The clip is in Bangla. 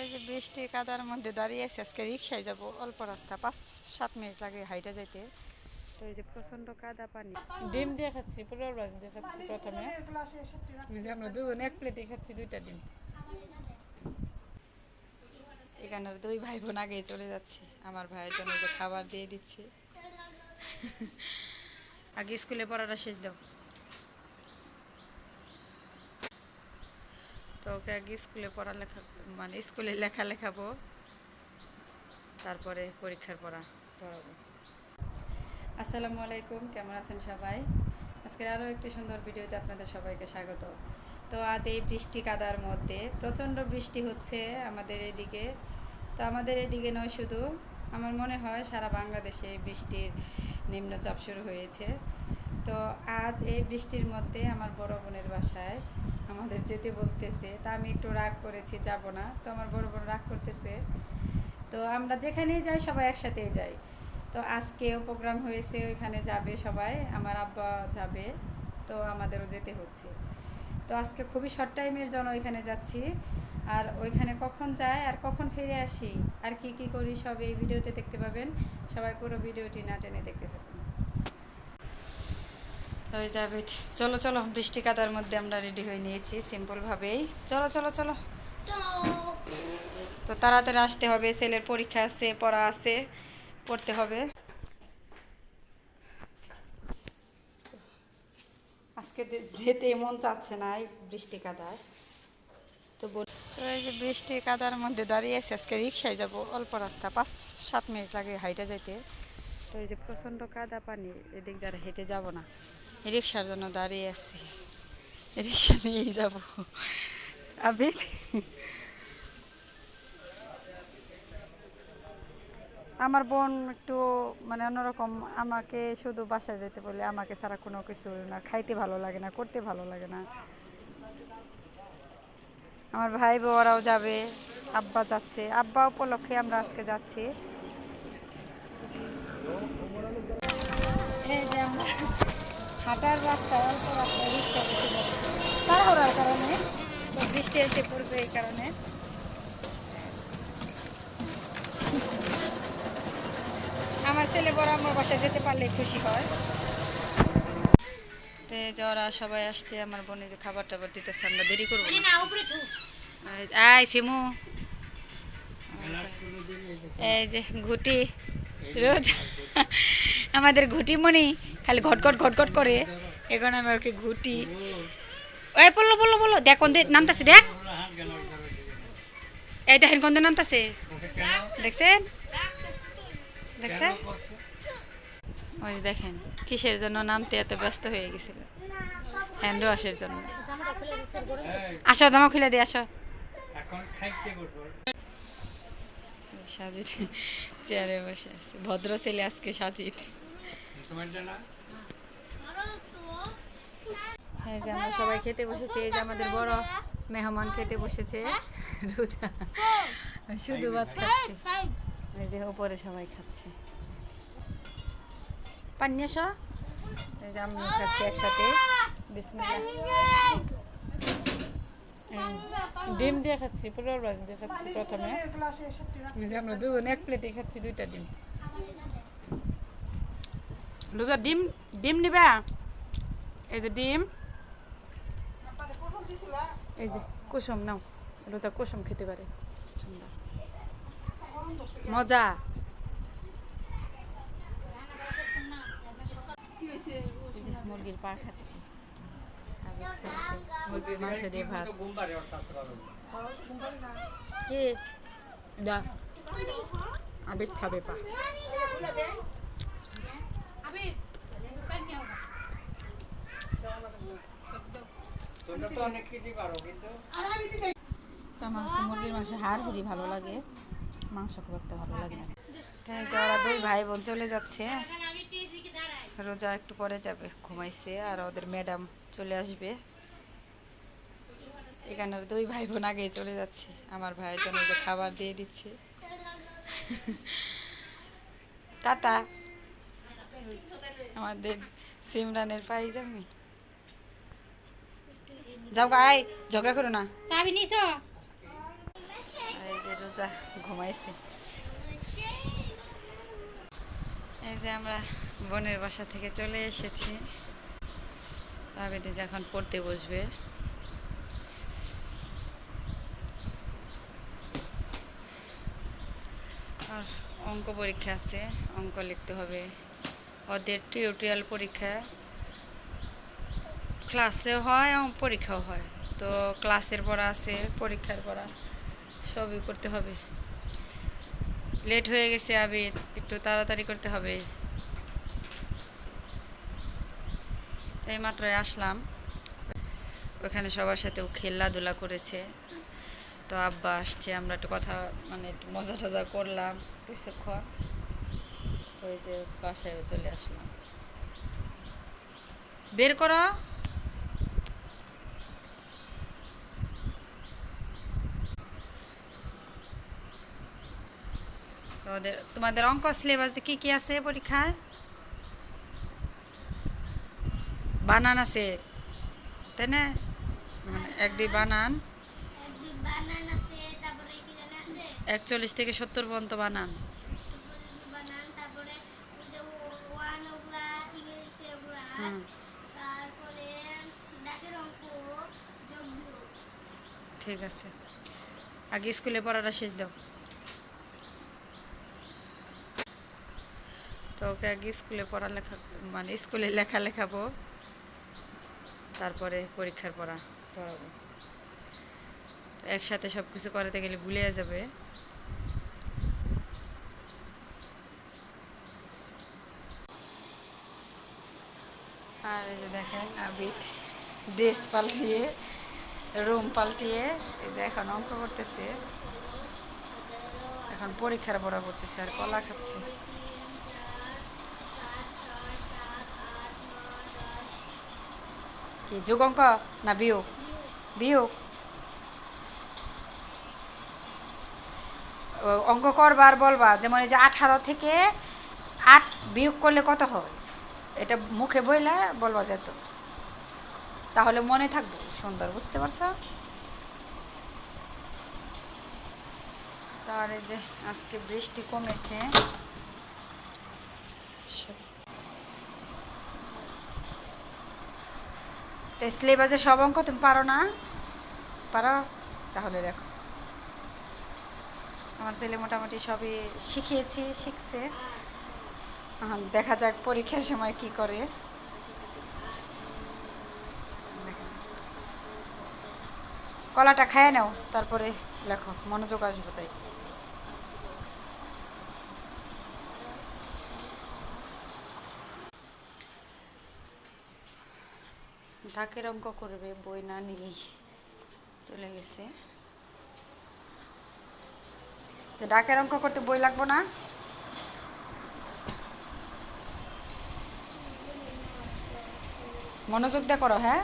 এই যে বৃষ্টি কাদার মধ্যে দাঁড়িয়ে আছে। আজকে রিক্সায় যাব, অল্প রাস্তা, 5-7 মিনিট লাগে হাইটা যাইতে। তো এই যে প্রচন্ড কাদা পানি। ডিম দিয়ে খাচ্ছি, পুরোর মাছ দিয়ে খাচ্ছি প্রথমে। আমরা দুজন এক প্লেটে খাচ্ছি 2টা ডিম। এখানের 2 ভাই বোন আগেই চলে যাচ্ছে। আমার ভাইয়ের জন্য যে খাবার দিয়ে দিচ্ছি। আগে স্কুলে পড়াটা শেষ দাও। তো ওকে আগে স্কুলে পড়ালেখা মানে স্কুলে লেখা লেখাবো, তারপরে পরীক্ষার পড়াবো। আসসালামু আলাইকুম, কেমন আছেন সবাই? আজকের আরও একটি সুন্দর ভিডিওতে আপনাদের সবাইকে স্বাগত। তো আজ এই বৃষ্টি কাদার মধ্যে প্রচণ্ড বৃষ্টি হচ্ছে আমাদের এদিকে। তো আমাদের এদিকে নয় শুধু, আমার মনে হয় সারা বাংলাদেশে বৃষ্টির নিম্নচাপ শুরু হয়েছে। তো আজ এই বৃষ্টির মধ্যে আমার বড় বোনের বাসায় আমাদের যেতে বলতেছে। তা আমি একটু রাগ করেছি, যাব না। তো আমার বড় বোন রাগ করতেছে। তো আমরা যেখানেই যাই সবাই একসাথেই যাই। তো আজকেও প্রোগ্রাম হয়েছে, ওইখানে যাবে সবাই, আমার আব্বা যাবে, তো আমাদেরও যেতে হচ্ছে। তো আজকে খুবই শর্ট টাইমের জন্য ওইখানে যাচ্ছি। আর ওইখানে কখন যাই আর কখন ফিরে আসি আর কি কি করি সব এই ভিডিওতে দেখতে পাবেন। সবাই পুরো ভিডিওটি না টেনে দেখতে থাকুন। ওই যাবে, চলো চলো, বৃষ্টি কাদার মধ্যে আমরা রেডি হয়ে নিয়েছি সিম্পলভাবেই। চলো চলো চলো। তো তাড়াতাড়ি আসতে হবে, ছেলের পরীক্ষা আছে, পড়া আছে, পড়তে হবে। আজকে যেতে মন চাচ্ছে না এই বৃষ্টি কাদায়। তো এই যে বৃষ্টি কাদার মধ্যে দাঁড়িয়ে আছে। আজকে রিক্সায় যাব, অল্প রাস্তা, 5-7 মিনিট লাগে হাইটা যাইতে। তো এই যে প্রচণ্ড কাদা পানি, এদিক দ্বারা হেঁটে যাব না, রিক্সার জন্য দাঁড়িয়ে আছি। রিক্সা নিয়েই যাব। আবিদ আমার বোন একটু মানে অন্যরকম, আমাকে শুধু বাসায় যেতে বলে, আমাকে ছাড়া কোনো কিছু না, খাইতে ভালো লাগে না, করতে ভালো লাগে না। আমার ভাই বউরাও যাবে, আব্বা যাচ্ছে, আব্বা উপলক্ষে আমরা আজকে যাচ্ছি। এই যে আমরা হাঁটার রাস্তায়, অল্প রাস্তায় রিক্সা বসে যাচ্ছি তাড়াহুড়ার কারণে। তো বৃষ্টি এসে পড়বে এই কারণে। আমার ছেলে বড় আমার বাসায় যেতে পারলে খুশি হয়। তো যারা সবাই আসছে, আমার বোনে যে খাবার টাবার দিতেছে, আমরা দেরি করবো না। আয় সিমু, এই যে ঘুটি, রোজ আমাদের ঘুটি মনি খালি ঘটঘট ঘটঘট করে। এখন আমি ওকে ঘুটি, ওই বললো বললো বললো, দেখ কোন নামতাছে, দেখ এই দেখেন কোন নামতাছে, দেখছেন দেখছেন, ওই দেখেন কিসের জন্য নামতে এত ব্যস্ত হয়ে গেছিল, হ্যান্ড ওয়াশের জন্য। আসো জামা খুলে দিয়ে আসো। সাজিদ চেয়ারে বসে আছে, ভদ্র ছেলে আজকে সাজিদ। হ্যাঁ, যে আমরা সবাই খেতে বসেছি। এই যে আমাদের বড় মেহমান খেতে বসেছে, রোজা শুধু ভাত খাচ্ছে। এই যে উপরে সবাই খাচ্ছে, পানি আসো। এই যে আমিও খাচ্ছি একসাথে, বিসমিল্লাহ। ডিম দিয়ে খাচ্ছি, পুরোর মাছ দিয়ে খাচ্ছি প্রথমে। আমরা দুজন এক প্লেটে খাচ্ছি 2টা ডিম। লুজা ডিম, ডিম নিবা? এই যে ডিম, এই যে কুসুম নাও, লুজা কুসুম খেতে পারে, সুন্দর মজা। মুরগির পা খাচ্ছি, মুরগির মাংস দিয়ে ভাত। কি যা আবেদ খাবে পা। তো আমার মুরগির মাংস হাড় হুড়ি ভালো লাগে, মাংস খুব একটা ভালো লাগে না। যারা 2 ভাই বোন চলে যাচ্ছে, রোজা একটু পরে যাবে, ঘুমাইছে। আর ওদের ম্যাডাম চলে আসবে। এখানের 2 ভাই বোন আগেই চলে যাচ্ছে। আমার ভাইয়ের জন্য যে খাবার দিয়ে দিচ্ছি। টাটা। আমাদের সিমরানের পাইজামি, যাও গাই, ঝগড়া করো না। চাবি নিছো? এই যে যা ঘুমাইছে। এই যে আমরা বোনের বাসা থেকে চলে এসেছি। আবেদি যখন পড়তে বসবে, আর অঙ্ক পরীক্ষা আছে, অঙ্ক লিখতে হবে। ওদের টিউটোরিয়াল পরীক্ষা ক্লাসেও হয় এবং পরীক্ষাও হয়। তো ক্লাসের পড়া আছে, পরীক্ষার পড়া, সবই করতে হবে। লেট হয়ে গেছে আবিদ, একটু তাড়াতাড়ি করতে হবে। তাই মাত্রই আসলাম, ওখানে সবার সাথেও খেলাধুলা করেছে। তো আব্বা আসছে, আমরা একটু কথা মানে একটু মজা টজা করলাম কিছুক্ষণ। তো ওই যে বাসায়ও চলে আসলাম। বের করো। তোমাদের অঙ্ক সিলেবাসে কি কি আছে পরীক্ষায়? বানান আছে তাই না? মানে 1-2 বানান, 41 থেকে 70 পর্যন্ত বানান। ঠিক আছে, আগে স্কুলে পড়াটা শেষ দাও। তো ওকে আগে স্কুলে পড়ালেখা মানে স্কুলে লেখা লেখাবো, তারপরে পরীক্ষার পড়াবো। একসাথে সব কিছু করাতে গেলে ভুলে যাবে। আর এই যে দেখেন আবিদ ড্রেস পাল্টিয়ে, রুম পাল্টিয়ে এই যে এখন অঙ্ক করতেছে, এখন পরীক্ষার পড়া করতেছে আর কলা খাচ্ছে। কি যোগ অঙ্ক না বিয়োগ? বিয়োগ অঙ্ক করবা আর বলবা, যেমন এই যে 18 থেকে 8 বিয়োগ করলে কত হয়, এটা মুখে বইলে বলবা যেত, তাহলে মনে থাকবে সুন্দর, বুঝতে পারছো? তার এই যে আজকে বৃষ্টি কমেছে। তো সিলেবাসে সব অঙ্ক তুমি পারো না? পারো, তাহলে দেখো আমার ছেলে মোটামুটি সবই শিখছে। দেখা যাক পরীক্ষার সময় কি করে। কলাটা খায় নাও, তারপরে লেখো, মনোযোগ আসবে তাই। ঢাকের অঙ্ক করবে, বই না নিয়েই চলে গেছে। ঢাকের অঙ্ক করতে বই লাগবো না? মনোযোগ দিয়ে করো, হ্যাঁ।